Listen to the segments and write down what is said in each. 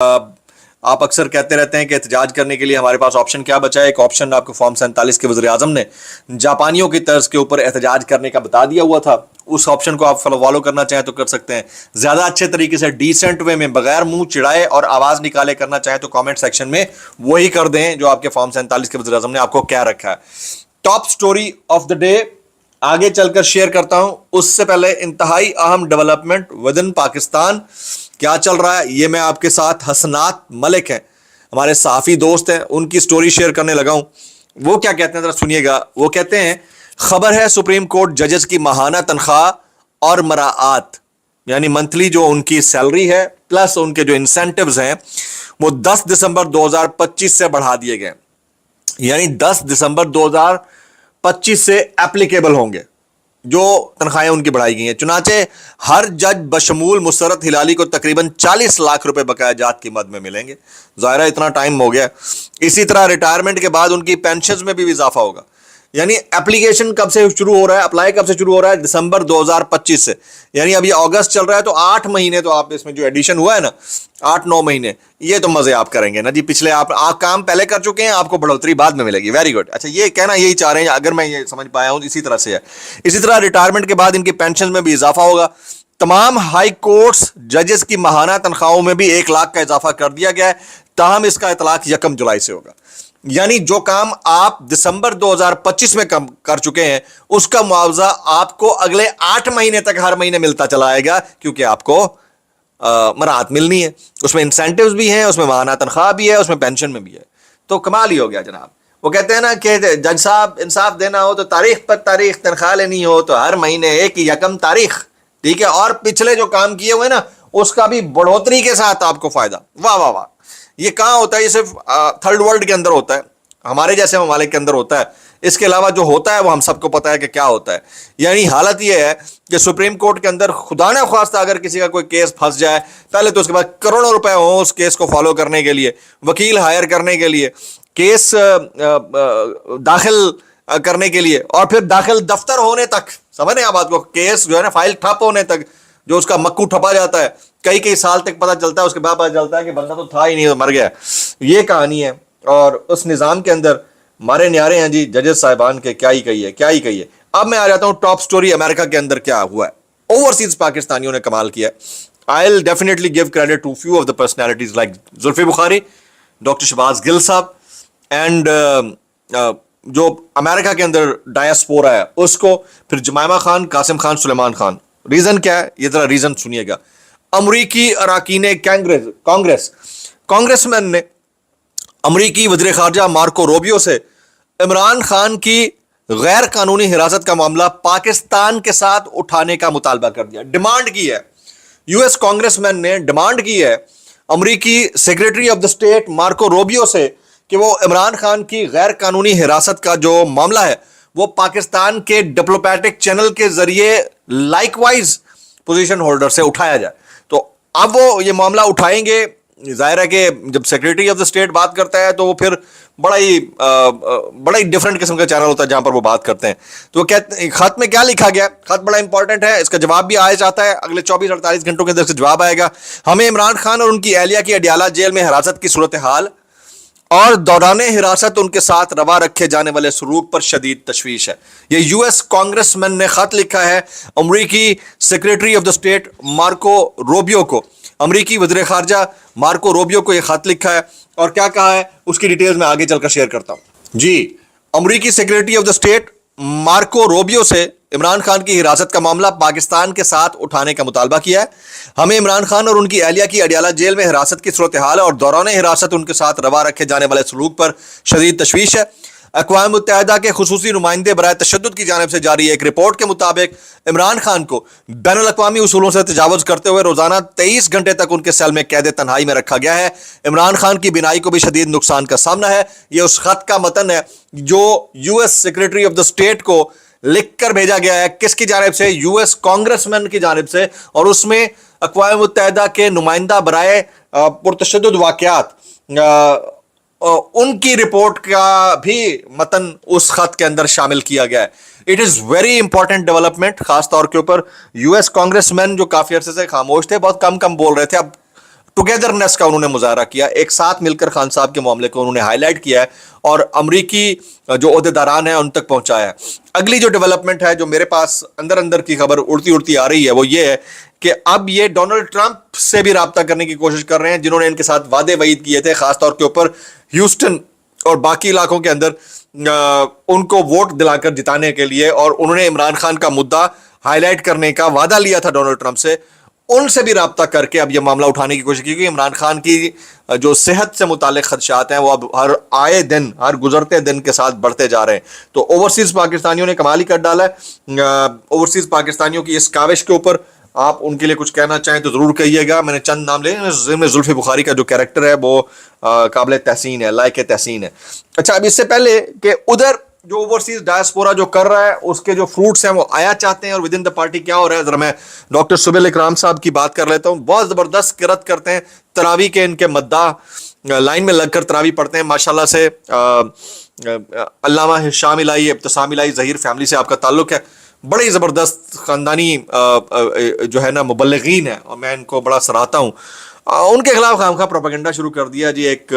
آپ اکثر کہتے رہتے ہیں کہ احتجاج کرنے کے لیے ہمارے پاس آپشن کیا بچا ہے. ایک آپشن آپ کو فارم 47 کے وزیر اعظم نے جاپانیوں کی طرز کے اوپر احتجاج کرنے کا بتا دیا ہوا تھا. اس آپشن کو آپ فالو کرنا چاہیں تو کر سکتے ہیں. زیادہ اچھے طریقے سے ڈیسنٹ وے میں بغیر منہ چڑھائے اور آواز نکالے کرنا چاہیں تو کامنٹ سیکشن میں وہی کر دیں جو آپ کے فارم 47 کے وزیر اعظم نے آپ کو کیا رکھا ہے. Top story of the day آگے چل کر شیئر کرتا ہوں. اس سے پہلے انتہائی اہم ڈیولپمنٹ ودن پاکستان کیا چل رہا ہے یہ میں آپ کے ساتھ حسنات ملک ہیں ہمارے صحافی دوست ہیں ان کی سٹوری شیئر کرنے لگا ہوں. وہ کیا کہتے ہیں ذرا سنیے گا. وہ کہتے ہیں خبر ہے سپریم کورٹ ججز کی ماہانہ تنخواہ اور مراعات یعنی منتھلی جو ان کی سیلری ہے پلس ان کے جو انسینٹیوز ہیں وہ 10 دسمبر 2025 سے بڑھا دیے گئے. یعنی 10 دسمبر 2025 سے اپلیکیبل ہوں گے جو تنخواہیں ان کی بڑھائی گئی ہیں. چنانچہ ہر جج بشمول مسرت ہلالی کو تقریباً 40 لاکھ روپے بقایا جات کی مد میں ملیں گے. ظاہرہ اتنا ٹائم ہو گیا. اسی طرح ریٹائرمنٹ کے بعد ان کی پینشنز میں بھی اضافہ ہوگا. یعنی اپلیکیشن کب سے شروع ہو رہا ہے, اپلائی کب سے شروع ہو رہا ہے, دسمبر 2025 سے. یعنی ابھی اگست چل رہا ہے تو 8 مہینے تو آپ اس میں جو ایڈیشن ہوا ہے نا 8-9 مہینے یہ تو مزے آپ کریں گے نا جی. پچھلے آپ کام پہلے کر چکے ہیں, آپ کو بڑھوتری بعد میں ملے گی. Very good. اچھا یہ کہنا یہی چاہ رہے ہیں اگر میں یہ سمجھ پایا ہوں اسی طرح سے ہے. اسی طرح ریٹائرمنٹ کے بعد ان کی پینشن میں بھی اضافہ ہوگا. تمام ہائی کورٹس ججز کی ماہانہ تنخواہوں میں بھی 1 لاکھ کا اضافہ کر دیا گیا ہے. تاہم اس کا اطلاق 1 جولائی سے ہوگا. یعنی جو کام آپ دسمبر 2025 میں کر چکے ہیں اس کا معاوضہ آپ کو اگلے 8 مہینے تک ہر مہینے ملتا چلا آئے گا کیونکہ آپ کو مراعات ملنی ہے. اس میں انسینٹیوز بھی ہیں, اس میں ماہانہ تنخواہ بھی ہے, اس میں پینشن میں بھی ہے. تو کمال ہی ہو گیا جناب. وہ کہتے ہیں نا کہ جج صاحب انصاف دینا ہو تو تاریخ پر تاریخ, تنخواہ لینی ہو تو ہر مہینے 1 تاریخ. ٹھیک ہے. اور پچھلے جو کام کیے ہوئے نا اس کا بھی بڑھوتری کے ساتھ آپ کو فائدہ. واہ واہ واہ. یہ کہاں ہوتا ہے؟ یہ صرف تھرڈ ورلڈ کے اندر ہوتا ہے, ہمارے جیسے ممالک کے اندر ہوتا ہے. اس کے علاوہ جو ہوتا ہے وہ ہم سب کو پتا ہے کہ کیا ہوتا ہے. یعنی حالت یہ ہے کہ سپریم کورٹ کے اندر خدا نہ خواستہ اگر کسی کا کوئی کیس پھنس جائے پہلے تو اس کے بعد کروڑوں روپے ہوں اس کیس کو فالو کرنے کے لیے, وکیل ہائر کرنے کے لیے, کیس داخل کرنے کے لیے, اور پھر داخل دفتر ہونے تک. سمجھیں آپ بات کو, کیس جو ہے نا فائل ٹھپ ہونے تک جو اس کا مکو ٹھپا جاتا ہے کئی سال تک پتہ چلتا ہے, اس کے بعد پتہ چلتا ہے کہ بندہ تو تھا ہی نہیں, مر گیا. یہ کہانی ہے. اور اس نظام کے اندر مارے نیارے ہیں جی ججز صاحبان کے. کیا ہی کہیے. اب میں آ جاتا ہوں ٹاپ سٹوری امریکہ کے اندر کیا ہوا ہے. اوورسیز پاکستانیوں نے کمال کیا. I'll definitely give credit to few of the personalities like Zulfi Bukhari, doctor Shahbaz Gill صاحب اینڈ جو امریکہ کے اندر ڈائسپورا ہے اس کو, پھر جمائمہ خان, قاسم خان, سلیمان خان. ریزن کیا ہے یہ ذرا ریزن سنیے گا. امریکی اراکین کانگریس مین نے امریکی وزیر خارجہ مارکو روبیو سے عمران خان کی غیر قانونی حراست کا معاملہ پاکستان کے ساتھ اٹھانے کا مطالبہ کر دیا. ڈیمانڈ کی ہے یو ایس کانگریس مین نے, ڈیمانڈ کی ہے امریکی secretary of the state Marco Rubio سے کہ وہ عمران خان کی غیر قانونی حراست کا جو معاملہ ہے وہ پاکستان کے ڈپلومیٹک چینل کے ذریعے لائک وائز پوزیشن ہولڈر سے اٹھایا جائے. تو اب وہ یہ معاملہ اٹھائیں گے. ظاہر ہے کہ جب سیکریٹری آف دا اسٹیٹ بات کرتا ہے تو وہ پھر بڑا ہی ڈفرینٹ قسم کا چینل ہوتا ہے جہاں پر وہ بات کرتے ہیں. تو وہ کہتے ہیں خط میں کیا لکھا گیا, خط بڑا امپورٹنٹ ہے, اس کا جواب بھی آیا جاتا ہے اگلے 24-48 گھنٹوں کے اندر سے جواب آئے گا. ہمیں عمران خان اور ان کی اہلیہ کی اڈیالہ جیل میں حراست کی صورتحال اور دوران حراست ان کے ساتھ روا رکھے جانے والے سلوک پر شدید تشویش ہے. یہ یو ایس کانگریس مین نے خط لکھا ہے امریکی secretary of the state Marco Rubio کو. امریکی وزیر خارجہ مارکو روبیو کو یہ خط لکھا ہے اور کیا کہا ہے اس کی ڈیٹیلز میں آگے چل کر شیئر کرتا ہوں. جی, امریکی secretary of the state Marco Rubio سے عمران خان کی حراست کا معاملہ پاکستان کے ساتھ اٹھانے کا مطالبہ کیا ہے. ہمیں عمران خان اور ان کی اہلیہ کی اڈیالہ جیل میں حراست کی صورتحال اور دوران حراست ان کے ساتھ روا رکھے جانے والے سلوک پر شدید تشویش ہے. اقوام متحدہ کے خصوصی نمائندے برائے تشدد کی جانب سے جاری ایک رپورٹ کے مطابق عمران خان کو بین الاقوامی اصولوں سے تجاوز کرتے ہوئے روزانہ 23 گھنٹے تک ان کے سیل میں قید تنہائی میں رکھا گیا ہے. عمران خان کی بینائی کو بھی شدید نقصان کا سامنا ہے. یہ اس خط کا متن ہے جو U S secretary of the state کو لکھ کر بھیجا گیا ہے. کس کی جانب سے؟ یو ایس کانگریس مین کی جانب سے. اور اس میں اقوام متحدہ کے نمائندہ برائے پرتشدد واقعات ان کی رپورٹ کا بھی متن اس خط کے اندر شامل کیا گیا ہے. It is very important development, خاص طور کے اوپر یو ایس کانگریس مین جو کافی عرصے سے خاموش تھے, بہت کم بول رہے تھے, اب टुगेदरनेस का उन्होंने मुजाहरा किया, एक साथ मिलकर खान साहब के मामले को उन्होंने हाईलाइट किया है और अमरीकी जो ओहदेदारान हैं उन तक पहुंचाया है। अगली जो डेवलपमेंट है जो मेरे पास अंदर अंदर की खबर उड़ती उड़ती आ रही है वो ये है कि अब ये डोनाल्ड ट्रंप से भी राब्ता करने की कोशिश कर रहे हैं, जिन्होंने इनके साथ वादे वईद किए थे, खासतौर के ऊपर ह्यूस्टन और बाकी इलाकों के अंदर उनको वोट दिलाकर जिताने के लिए, और उन्होंने इमरान खान का मुद्दा हाईलाइट करने का वादा लिया था डोनाल्ड ट्रंप से, उनसे भी राब्ता करके अब यह मामला उठाने की कोशिश की। क्योंकि इमरान खान की जो सेहत से मुतालिक खदशात हैं वो अब हर आए दिन, हर गुजरते दिन के साथ बढ़ते जा रहे हैं। तो ओवरसीज़ पाकिस्तानियों ने कमाल ही कर डाला है। ओवरसीज़ पाकिस्तानियों की इस काविश के ऊपर आप उनके लिए कुछ कहना चाहें तो ज़रूर कहिएगा। मैंने चंद नाम ले, जुल्फ़ी बुखारी का जो कैरेक्टर है वो काबिल तहसीन है, लायक तहसीन है। अच्छा, अब इससे पहले कि उधर जो ओवरसीज डायस्पोरा जो कर रहा है उसके जो फ्रूट्स हैं वो आया चाहते हैं और विद इन द पार्टी क्या हो रहा है, जरा मैं डॉक्टर सुबेल इकराम साहब की बात कर लेता हूँ। बहुत ज़बरदस्त किरत करते हैं, तरावी के इनके मद्दा लाइन में लगकर तरावी पढ़ते हैं माशाल्लाह से। अल्लामा हिशाम इलाही, इब्तिसाम इलाही ज़हीर फैमिली से आपका ताल्लुक़ है, बड़े ही ज़बरदस्त ख़ानदानी जो है ना मुबल्लिगीन है और मैं इनको बड़ा सराहता हूँ। उनके खिलाफ खामखा प्रोपेगेंडा शुरू कर दिया जी। एक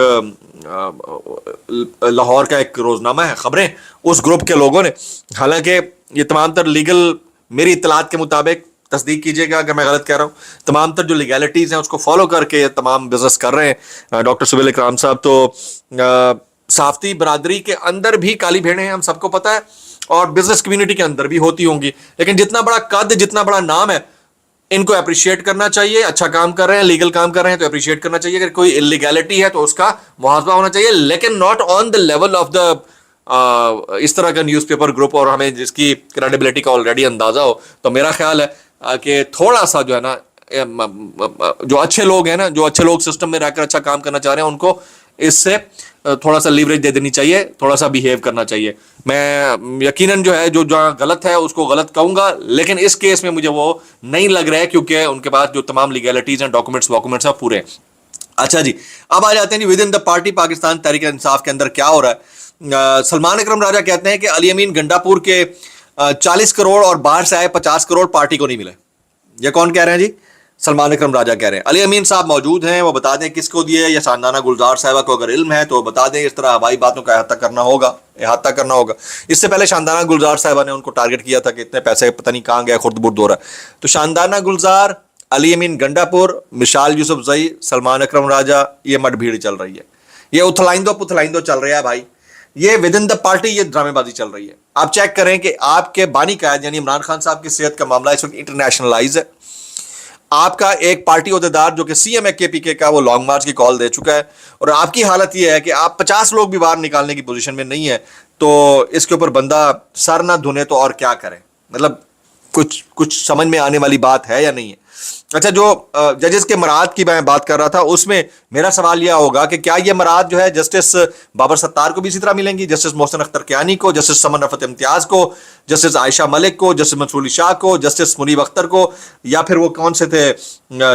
लाहौर का एक रोज़नामा है खबरें, उस ग्रुप के लोगों ने, हालांकि ये तमाम तर लीगल, मेरी इत्तलात के मुताबिक, तस्दीक कीजिएगा अगर मैं गलत कह रहा हूँ, तमाम तर जो लीगैलिटीज़ हैं उसको फॉलो करके तमाम बिजनेस कर रहे हैं डॉक्टर सुबेल इकराम साहब। तो साफ्ती बरादरी के अंदर भी काली भेड़ें हैं, हम सबको पता है, और बिजनेस कम्युनिटी के अंदर भी होती होंगी, लेकिन जितना बड़ा कद, जितना बड़ा नाम है, इनको अप्रिशिएट करना चाहिए। अच्छा काम कर रहे हैं, लीगल काम कर रहे हैं तो अप्रिशिएट करना चाहिए। अगर कोई इलीगैलिटी है तो उसका मुहासबा होना चाहिए, लेकिन not on the level of the इस तरह का न्यूज़पेपर ग्रुप, और हमें जिसकी क्रेडिबिलिटी का ऑलरेडी अंदाजा हो। तो मेरा ख्याल है कि थोड़ा सा जो है ना, जो अच्छे लोग हैं ना, जो अच्छे लोग सिस्टम में रहकर अच्छा काम करना चाह रहे हैं, उनको इससे थोड़ा सा लीवरेज दे देनी चाहिए, थोड़ा सा बिहेव करना चाहिए। मैं यकीनन जो है जो जहाँ गलत है उसको गलत कहूँगा, लेकिन इस केस में मुझे वो नहीं लग रहा है क्योंकि उनके पास जो तमाम लीगैलिटीज़ हैं, डॉक्यूमेंट्स हैं पूरे। अच्छा जी, अब आ जाते हैं within the party Pakistan Tehreek Insaf के अंदर क्या हो रहा है। सलमान अकरम राजा कहते हैं कि अली अमीन गंडापुर के 40 करोड़ और बाहर से आए 50 करोड़ पार्टी को नहीं मिले। ये कौन कह रहे हैं जी? सलमान अकरम राजा कह रहे हैं। अली अमीन साहब मौजूद हैं, वो बता दें किसको दिए, या शानदाना गुलजार साहबा को अगर इल्म है तो बता दें। इस तरह हवाई बातों का अहाता करना होगा। इससे पहले शानदाना गुलजार साहबा ने उनको टारगेट किया था कि इतने पैसे पता नहीं कहाँ गया, खुर्द बुर्द हो रहा है। तो शानदाना गुलजार, अली अमीन गंडापुर, मिशाल यूसुफजई, सलमान अकरम राजा, ये मठभीड़ चल रही है, ये उथलाइंदो पुथलाइंदो चल रहा है भाई। ये विद इन द पार्टी ये ड्रामेबाजी चल रही है। आप चेक करें कि आपके बानी कायद यानी इमरान खान साहब की सेहत का मामला इस वक्त इंटरनेशनलाइज है। आपका एक पार्टी अहदेदार जो कि सीएम है केपीके का, वो लॉन्ग मार्च की कॉल दे चुका है, और आपकी हालत ये है कि आप 50 लोग भी बाहर निकालने की पोजीशन में नहीं है। तो इसके ऊपर बंदा सर ना धुने तो और क्या करे, मतलब कुछ समझ में आने वाली बात है या नहीं है। अच्छा, जो जजेस के मराद की मैं बात कर रहा था, उसमें मेरा सवाल यह होगा कि क्या ये मराद जो है जस्टिस बाबर सत्तार को भी इसी तरह मिलेंगी, जस्टिस मोहसिन अख्तर कियानी को, जस्टिस समन रफत इम्तियाज को, जस्टिस आयशा मलिक को, जस्टिस मंसूर अली शाह को, जस्टिस मुनीब अख्तर को, या फिर वो कौन से थे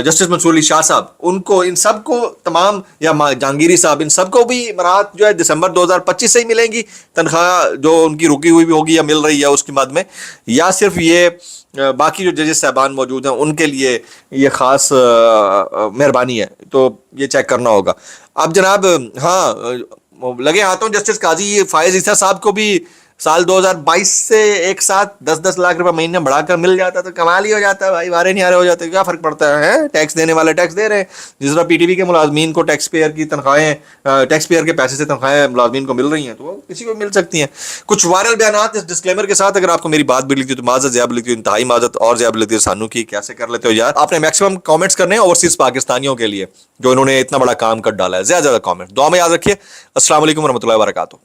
जस्टिस मंसूर अली शाह साहब, उनको, इन सब को तमाम, या जहांगीरी साहब, इन सबको भी मराद जो है दिसंबर 2025 से ही मिलेंगी, तनख्वाह जो उनकी रुकी हुई भी होगी या मिल रही है उसकी मद में, या सिर्फ ये बाकी जो जजेस साहबान मौजूद हैं उनके लिए ये ख़ास मेहरबानी है। तो ये चेक करना होगा। अब जनाब, हाँ, लगे हाथों जस्टिस काजी फायज ईसा साहब को भी साल 2022 से एक साथ 10-10 लाख रुपए महीने बढ़ाकर मिल जाता तो कमाल ही हो जाता है भाई। वारे नहीं आ रहे हो जाते, क्या फ़र्क पड़ता है? टैक्स देने वाले टैक्स दे रहे हैं। जिस तरह पीटीपी के मुलाजमीन को टैक्स पेयर की तनख्वाहें, टैक्स पेयर के पैसे से तनख्वाहें मुलाजमीन को मिल रही हैं, तो वो किसी को मिल सकती हैं। कुछ वायरल बयानात इस डिस्क्लेमर के साथ, अगर आपको मेरी बात भी लिखती है तो माजत ज़्यादा लिखती है, इंतहाई माजत और ज़्यादा लिखती है, सानू की कैसे कर लेते हो यार। आपने मैक्सिमम कॉमेंट्स करने हैं ओवरसीज़ पाकिस्तानियों के लिए जो इन्होंने इतना बड़ा काम कर डाला है। ज़्यादा कॉमेंट दुआ में याद रखिए। अस्सलाम वालेकुम रहमतुल्लाहि व बरकातुहू।